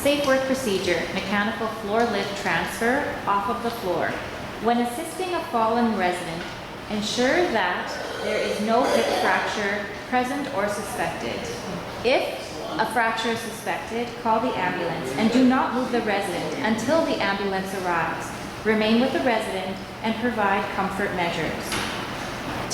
Safe work procedure, mechanical floor lift transfer off of the floor. When assisting a fallen resident, ensure that there is no hip fracture present or suspected. If a fracture is suspected, call the ambulance and do not move the resident until the ambulance arrives. Remain with the resident and provide comfort measures.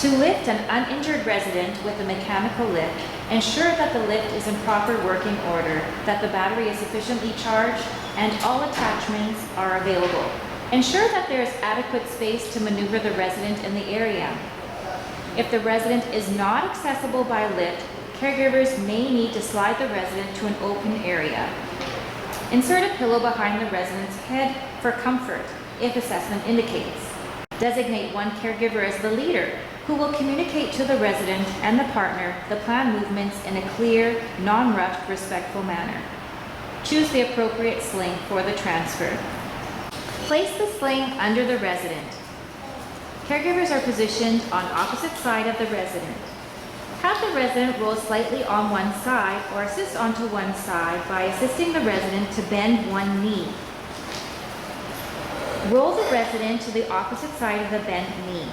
To lift an uninjured resident with a mechanical lift, ensure that the lift is in proper working order, that the battery is sufficiently charged, and all attachments are available. Ensure that there is adequate space to maneuver the resident in the area. If the resident is not accessible by lift, caregivers may need to slide the resident to an open area. Insert a pillow behind the resident's head for comfort if assessment indicates. Designate one caregiver as the leader, who will communicate to the resident and the partner the planned movements in a clear, non-rushed, respectful manner. Choose the appropriate sling for the transfer. Place the sling under the resident. Caregivers are positioned on opposite side of the resident. Have the resident roll slightly on one side or assist onto one side by assisting the resident to bend one knee. Roll the resident to the opposite side of the bent knee.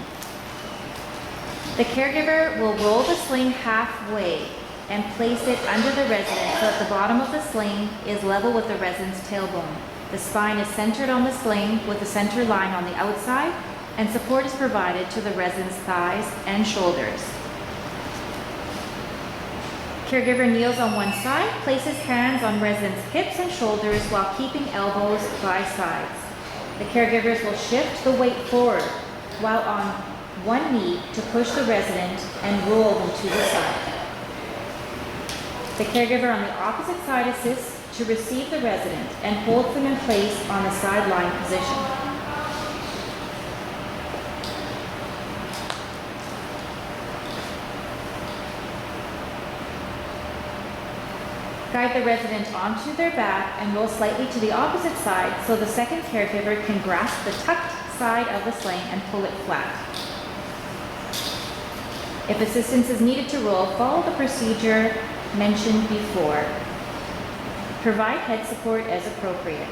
The caregiver will roll the sling halfway and place it under the resident so that the bottom of the sling is level with the resident's tailbone. The spine is centered on the sling with the center line on the outside, and support is provided to the resident's thighs and shoulders. Caregiver kneels on one side, places hands on resident's hips and shoulders while keeping elbows by sides. The caregivers will shift the weight forward while on one knee to push the resident and roll them to the side. The caregiver on the opposite side assists to receive the resident and holds them in place on the sideline position. Guide the resident onto their back and roll slightly to the opposite side so the second caregiver can grasp the tucked side of the sling and pull it flat. If assistance is needed to roll, follow the procedure mentioned before. Provide head support as appropriate.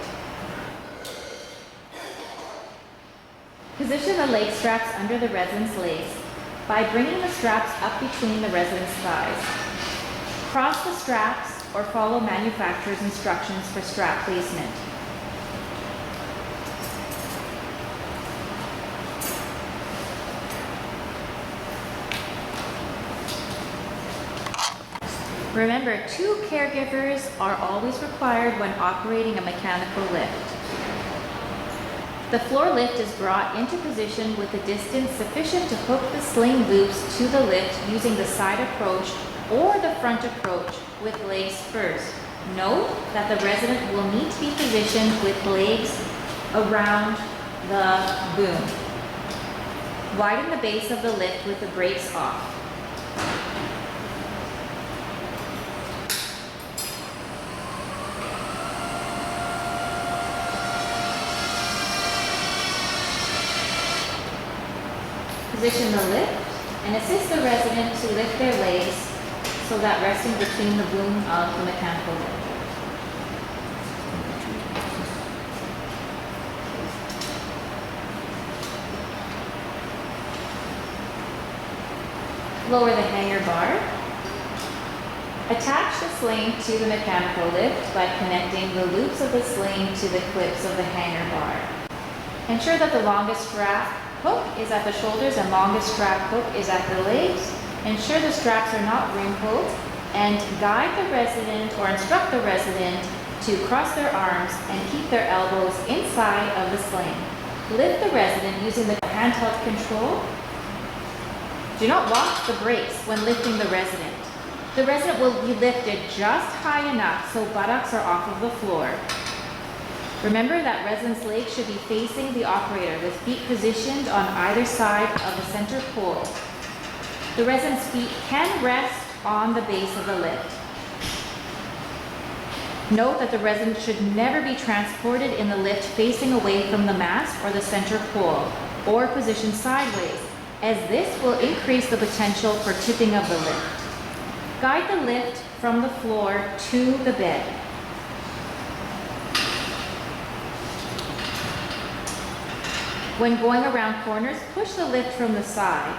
Position the leg straps under the resident's legs by bringing the straps up between the resident's thighs. Cross the straps or follow manufacturer's instructions for strap placement. Remember, 2 caregivers are always required when operating a mechanical lift. The floor lift is brought into position with a distance sufficient to hook the sling loops to the lift using the side approach or the front approach with legs first. Note that the resident will need to be positioned with legs around the boom. Widen the base of the lift with the brakes off. Position the lift and assist the resident to lift their legs so that resting between the boom of the mechanical lift. Lower the hanger bar. Attach the sling to the mechanical lift by connecting the loops of the sling to the clips of the hanger bar. Ensure that the longest strap hook is at the shoulders and longest strap hook is at the legs. Ensure the straps are not wrinkled and guide the resident or instruct the resident to cross their arms and keep their elbows inside of the sling. Lift the resident using the handheld control. Do not lock the brakes when lifting the resident. The resident will be lifted just high enough so buttocks are off of the floor. Remember that resident's legs should be facing the operator with feet positioned on either side of the center pole. The resident's feet can rest on the base of the lift. Note that the resident should never be transported in the lift facing away from the mast or the center pole or positioned sideways, as this will increase the potential for tipping of the lift. Guide the lift from the floor to the bed. When going around corners, push the lift from the side.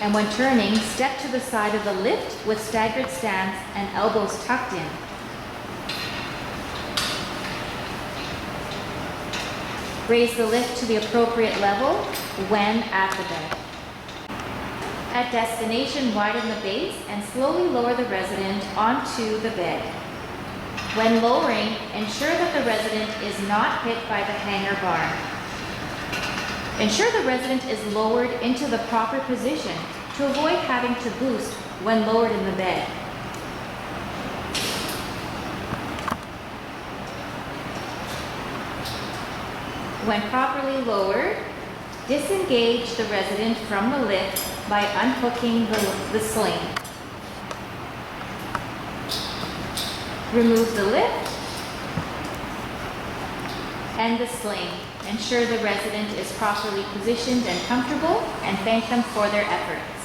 And when turning, step to the side of the lift with staggered stance and elbows tucked in. Raise the lift to the appropriate level when at the bed. At destination, widen the base and slowly lower the resident onto the bed. When lowering, ensure that the resident is not hit by the hanger bar. Ensure the resident is lowered into the proper position to avoid having to boost when lowered in the bed. When properly lowered, disengage the resident from the lift by unhooking the sling. Remove the lift and the sling. Ensure the resident is properly positioned and comfortable, and thank them for their efforts.